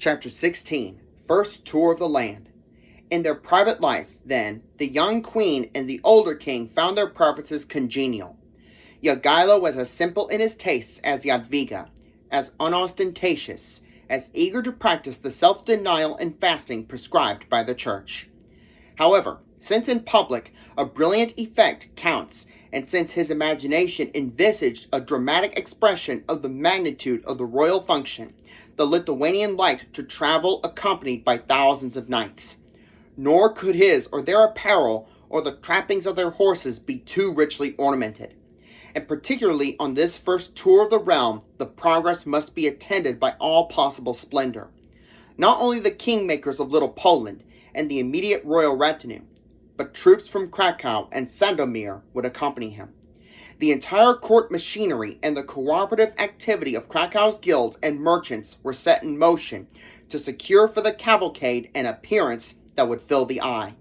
Chapter 16. First Tour of the Land. In their private life, then, the young queen and the older king found their preferences congenial. Jadwiga was as simple in his tastes as Jadwiga, as unostentatious, as eager to practice the self-denial and fasting prescribed by the church. However, since in public a brilliant effect counts, and since his imagination envisaged a dramatic expression of the magnitude of the royal function, the Lithuanian liked to travel accompanied by thousands of knights. Nor could his or their apparel or the trappings of their horses be too richly ornamented. And particularly on this first tour of the realm, the progress must be attended by all possible splendor. Not only the kingmakers of Little Poland and the immediate royal retinue, but troops from Krakow and Sandomir would accompany him. The entire court machinery and the cooperative activity of Krakow's guilds and merchants were set in motion to secure for the cavalcade an appearance that would fill the eye.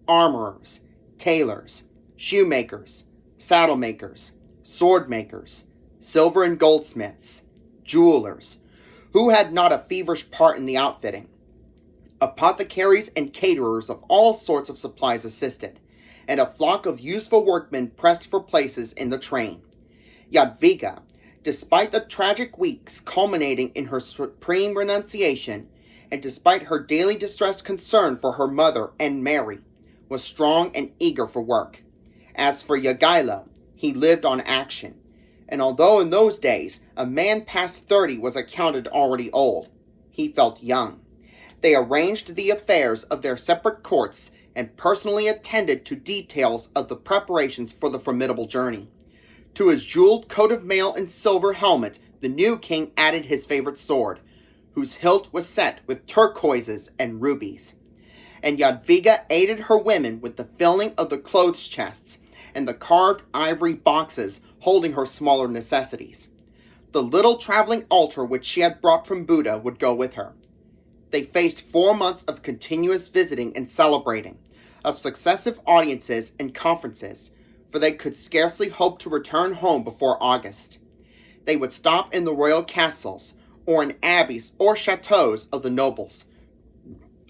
Armorers, tailors, shoemakers, saddle makers, sword makers, silver and goldsmiths, jewelers, who had not a feverish part in the outfitting. Apothecaries and caterers of all sorts of supplies assisted, and a flock of useful workmen pressed for places in the train. Jadwiga, despite the tragic weeks culminating in her supreme renunciation, and despite her daily distressed concern for her mother and Mary, was strong and eager for work. As for Jadwiga, he lived on action, and although in those days a man past 30 was accounted already old, he felt young. They arranged the affairs of their separate courts and personally attended to details of the preparations for the formidable journey. To his jeweled coat of mail and silver helmet, the new king added his favorite sword, whose hilt was set with turquoises and rubies. And Jadwiga aided her women with the filling of the clothes chests and the carved ivory boxes holding her smaller necessities. The little traveling altar which she had brought from Buda would go with her. They faced 4 months of continuous visiting and celebrating, of successive audiences and conferences, for they could scarcely hope to return home before August. They would stop in the royal castles, or in abbeys or chateaux of the nobles,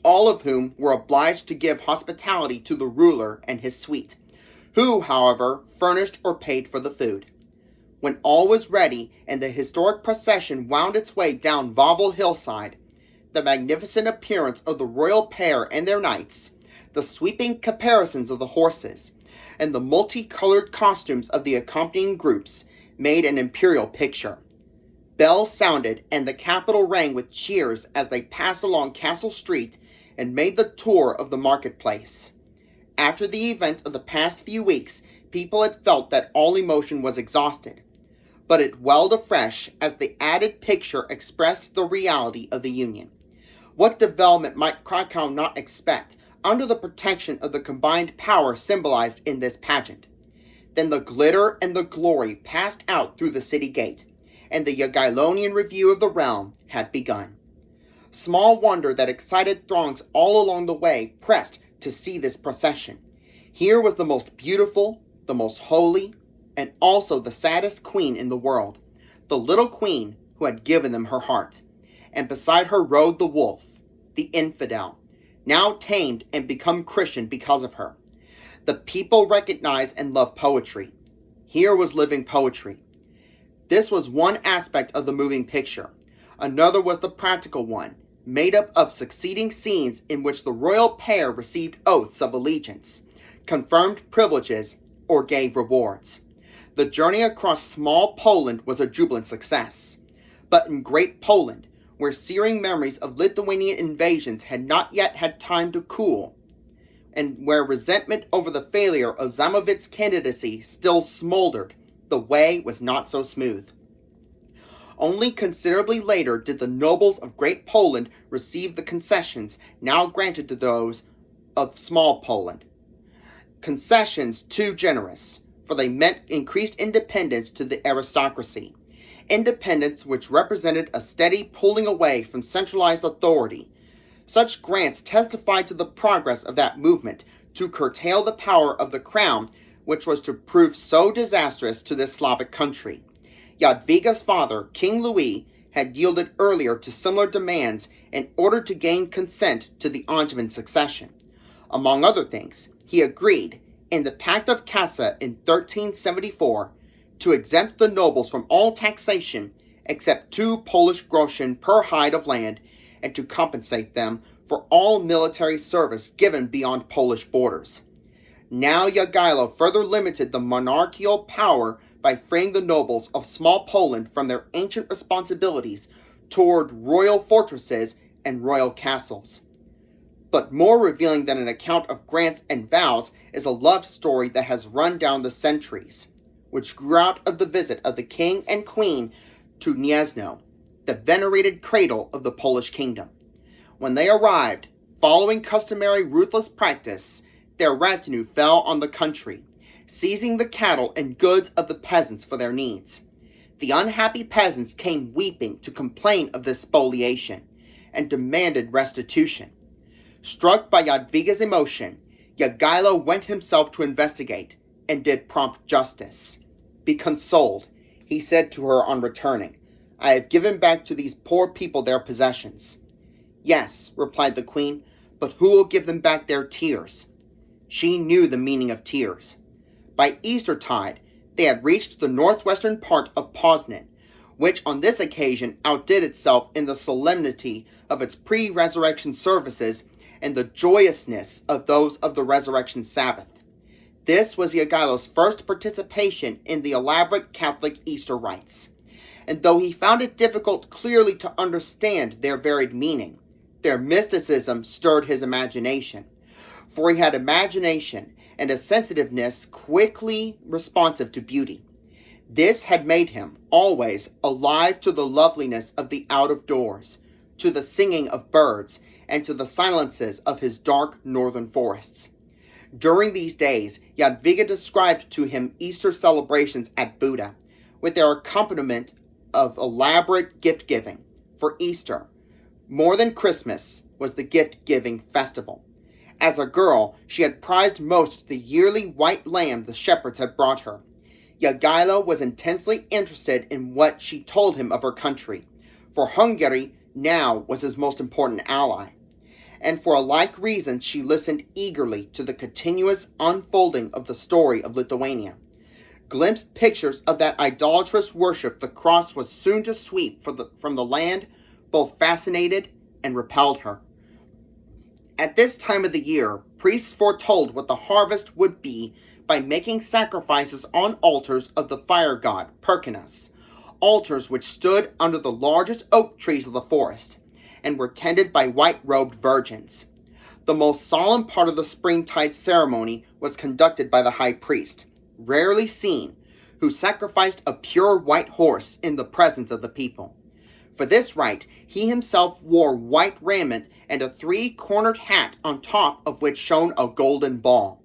all of whom were obliged to give hospitality to the ruler and his suite, who, however, furnished or paid for the food. When all was ready and the historic procession wound its way down Wawel hillside, the magnificent appearance of the royal pair and their knights, the sweeping caparisons of the horses, and the multicolored costumes of the accompanying groups made an imperial picture. Bells sounded, and the capital rang with cheers as they passed along Castle Street and made the tour of the marketplace. After the events of the past few weeks, people had felt that all emotion was exhausted, but it welled afresh as the added picture expressed the reality of the union. What development might Krakow not expect under the protection of the combined power symbolized in this pageant? Then the glitter and the glory passed out through the city gate, and the Jagiellonian review of the realm had begun. Small wonder that excited throngs all along the way pressed to see this procession. Here was the most beautiful, the most holy, and also the saddest queen in the world, the little queen who had given them her heart. And beside her rode the wolf, the infidel, now tamed and become Christian because of her. The people recognized and loved poetry. Here was living poetry. This was one aspect of the moving picture. Another was the practical one, made up of succeeding scenes in which the royal pair received oaths of allegiance, confirmed privileges, or gave rewards. The journey across small Poland was a jubilant success. But in Great Poland, where searing memories of Lithuanian invasions had not yet had time to cool, and where resentment over the failure of Zamowitz's candidacy still smoldered, the way was not so smooth. Only considerably later did the nobles of Great Poland receive the concessions now granted to those of Small Poland. Concessions too generous, for they meant increased independence to the aristocracy. Independence which represented a steady pulling away from centralized authority. Such grants testified to the progress of that movement to curtail the power of the crown, which was to prove so disastrous to this Slavic country. Jadwiga's father, King Louis, had yielded earlier to similar demands in order to gain consent to the Angevin succession. Among other things, he agreed, in the Pact of Casa in 1374, to exempt the nobles from all taxation except 2 Polish groschen per hide of land, and to compensate them for all military service given beyond Polish borders. Now Jadwiga further limited the monarchical power by freeing the nobles of small Poland from their ancient responsibilities toward royal fortresses and royal castles. But more revealing than an account of grants and vows is a love story that has run down the centuries, which grew out of the visit of the king and queen to Gniezno, the venerated cradle of the Polish kingdom. When they arrived, following customary ruthless practice, their retinue fell on the country, seizing the cattle and goods of the peasants for their needs. The unhappy peasants came weeping to complain of this spoliation, and demanded restitution. Struck by Jadwiga's emotion, Jadwiga went himself to investigate, and did prompt justice. "Be consoled," he said to her on returning. "I have given back to these poor people their possessions." "Yes," replied the queen, "but who will give them back their tears?" She knew the meaning of tears. By Eastertide, they had reached the northwestern part of Poznan, which on this occasion outdid itself in the solemnity of its pre-resurrection services and the joyousness of those of the resurrection Sabbath. This was Jadwiga's first participation in the elaborate Catholic Easter rites, and though he found it difficult clearly to understand their varied meaning, their mysticism stirred his imagination, for he had imagination and a sensitiveness quickly responsive to beauty. This had made him always alive to the loveliness of the out-of-doors, to the singing of birds, and to the silences of his dark northern forests. During these days, Jadwiga described to him Easter celebrations at Buda, with their accompaniment of elaborate gift-giving. For Easter, more than Christmas, was the gift-giving festival. As a girl, she had prized most the yearly white lamb the shepherds had brought her. Jadwiga was intensely interested in what she told him of her country, for Hungary now was his most important ally. And for a like reason she listened eagerly to the continuous unfolding of the story of Lithuania. Glimpsed pictures of that idolatrous worship the cross was soon to sweep from the land both fascinated and repelled her. At this time of the year, priests foretold what the harvest would be by making sacrifices on altars of the fire god, Perkinas, altars which stood under the largest oak trees of the forest, and were tended by white-robed virgins. The most solemn part of the springtide ceremony was conducted by the high priest, rarely seen, who sacrificed a pure white horse in the presence of the people. For this rite, he himself wore white raiment and a 3-cornered hat on top of which shone a golden ball.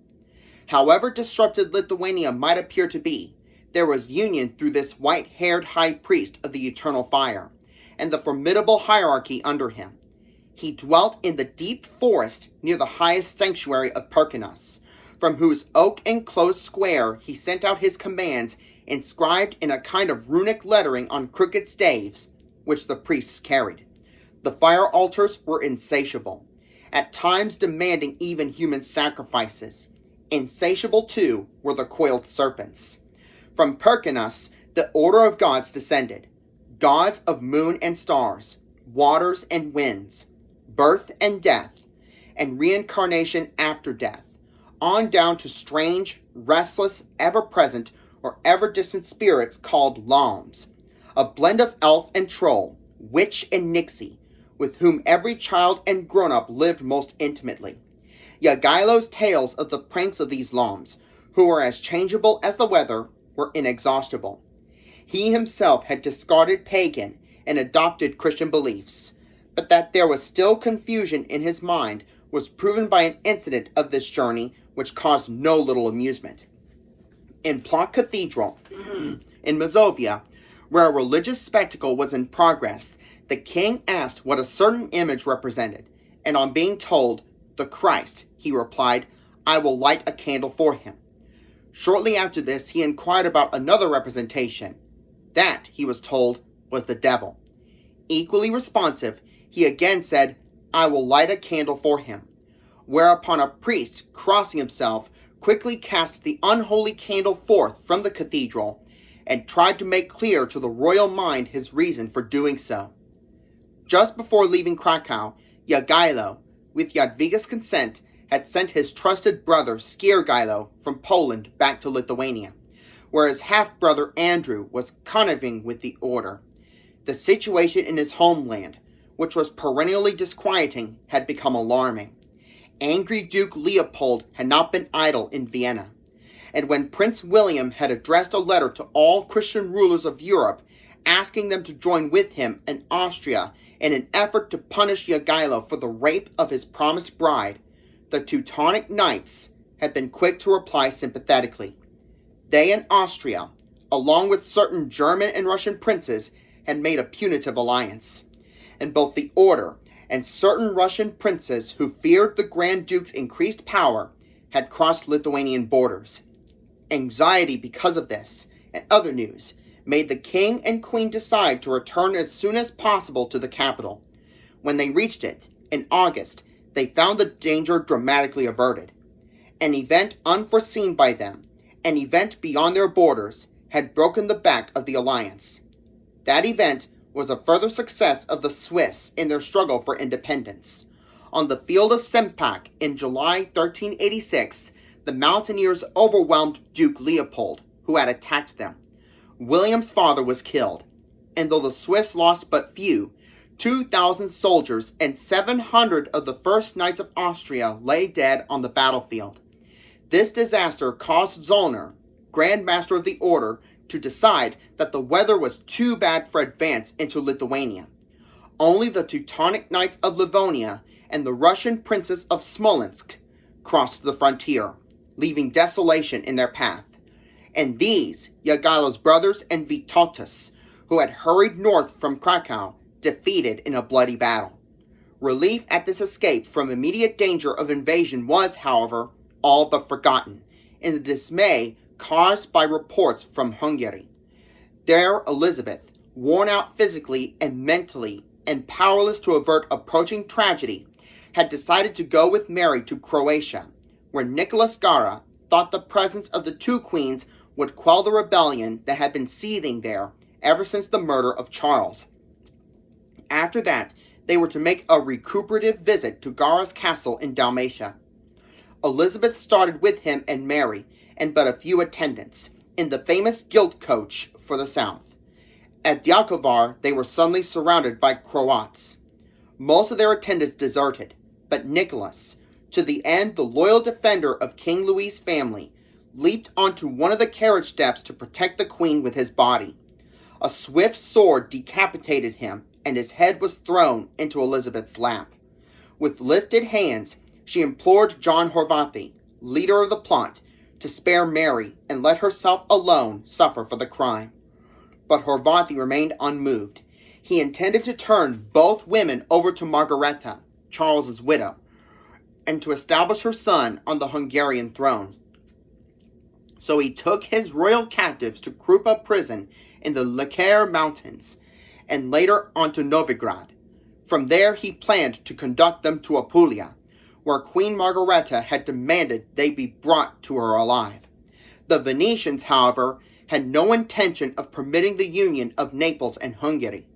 However disrupted Lithuania might appear to be, there was union through this white-haired high priest of the eternal fire, and the formidable hierarchy under him. He dwelt in the deep forest near the highest sanctuary of Perkinas, from whose oak-enclosed square he sent out his commands inscribed in a kind of runic lettering on crooked staves, which the priests carried. The fire altars were insatiable, at times demanding even human sacrifices. Insatiable, too, were the coiled serpents. From Perkinas, the order of gods descended, gods of moon and stars, waters and winds, birth and death, and reincarnation after death, on down to strange, restless, ever-present, or ever-distant spirits called Lams, a blend of elf and troll, witch and nixie, with whom every child and grown-up lived most intimately. Jadwiga's tales of the pranks of these Lams, who were as changeable as the weather, were inexhaustible. He himself had discarded pagan and adopted Christian beliefs, but that there was still confusion in his mind was proven by an incident of this journey which caused no little amusement. In Plock Cathedral, in Mazovia, where a religious spectacle was in progress, the king asked what a certain image represented, and on being told, "The Christ," he replied, "I will light a candle for him." Shortly after this, he inquired about another representation. That, he was told, was the devil. Equally responsive, he again said, "I will light a candle for him," whereupon a priest, crossing himself, quickly cast the unholy candle forth from the cathedral and tried to make clear to the royal mind his reason for doing so. Just before leaving Krakow, Jogailo, with Jadwiga's consent, had sent his trusted brother Skiergailo from Poland back to Lithuania, where his half-brother Andrew was conniving with the order. The situation in his homeland, which was perennially disquieting, had become alarming. Angry Duke Leopold had not been idle in Vienna, and when Prince William had addressed a letter to all Christian rulers of Europe, asking them to join with him in Austria in an effort to punish Jogailo for the rape of his promised bride, the Teutonic Knights had been quick to reply sympathetically. They and Austria, along with certain German and Russian princes, had made a punitive alliance, and both the order and certain Russian princes who feared the Grand Duke's increased power had crossed Lithuanian borders. Anxiety because of this and other news made the king and queen decide to return as soon as possible to the capital. When they reached it, in August, they found the danger dramatically averted. An event unforeseen by them, an event beyond their borders, had broken the back of the alliance. That event was a further success of the Swiss in their struggle for independence. On the field of Sempak in July 1386, the mountaineers overwhelmed Duke Leopold, who had attacked them. William's father was killed, and though the Swiss lost but few, 2,000 soldiers and 700 of the first knights of Austria lay dead on the battlefield. This disaster caused Zollner, Grand Master of the Order, to decide that the weather was too bad for advance into Lithuania. Only the Teutonic Knights of Livonia and the Russian princes of Smolensk crossed the frontier, leaving desolation in their path. And these, Jogailo's brothers and Vytautas, who had hurried north from Krakow, defeated in a bloody battle. Relief at this escape from immediate danger of invasion was, however, all but forgotten in the dismay caused by reports from Hungary. There, Elizabeth, worn out physically and mentally and powerless to avert approaching tragedy, had decided to go with Mary to Croatia, where Nicholas Gara thought the presence of the two queens would quell the rebellion that had been seething there ever since the murder of Charles. After that, they were to make a recuperative visit to Gara's castle in Dalmatia. Elizabeth started with him and Mary, and but a few attendants, in the famous gilt coach for the south. At Diakovar, they were suddenly surrounded by Croats. Most of their attendants deserted, but Nicholas, to the end the loyal defender of King Louis's family, leaped onto one of the carriage steps to protect the queen with his body. A swift sword decapitated him, and his head was thrown into Elizabeth's lap. With lifted hands, she implored John Horvathy, leader of the plot, to spare Mary and let herself alone suffer for the crime. But Horvathy remained unmoved. He intended to turn both women over to Margareta, Charles's widow, and to establish her son on the Hungarian throne. So he took his royal captives to Krupa prison in the Leker Mountains, and later on to Novigrad. From there he planned to conduct them to Apulia, where Queen Margareta had demanded they be brought to her alive. The Venetians, however, had no intention of permitting the union of Naples and Hungary,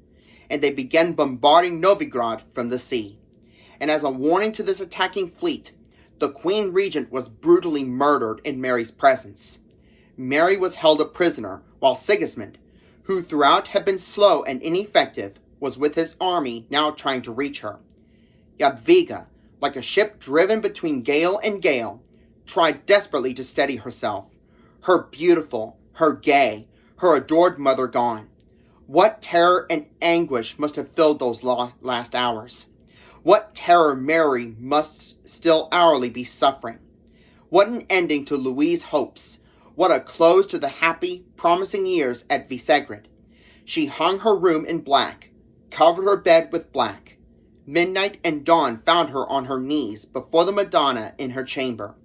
and they began bombarding Novigrad from the sea. And as a warning to this attacking fleet, the Queen Regent was brutally murdered in Mary's presence. Mary was held a prisoner, while Sigismund, who throughout had been slow and ineffective, was with his army now trying to reach her. Jadwiga, like a ship driven between gale and gale, tried desperately to steady herself. Her beautiful, her gay, her adored mother gone. What terror and anguish must have filled those last hours. What terror Mary must still hourly be suffering. What an ending to Louis's hopes. What a close to the happy, promising years at Visegrad. She hung her room in black, covered her bed with black. Midnight and dawn found her on her knees before the Madonna in her chamber.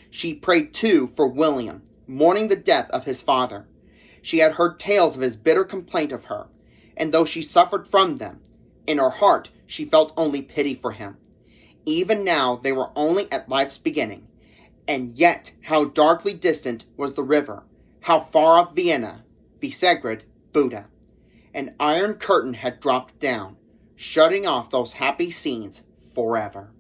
She prayed too for William, mourning the death of his father. She had heard tales of his bitter complaint of her, and though she suffered from them, In her heart, she felt only pity for him. Even now, they were only at life's beginning. And yet, how darkly distant was the river, how far off Vienna, Visegrad, Buda. An iron curtain had dropped down, shutting off those happy scenes forever.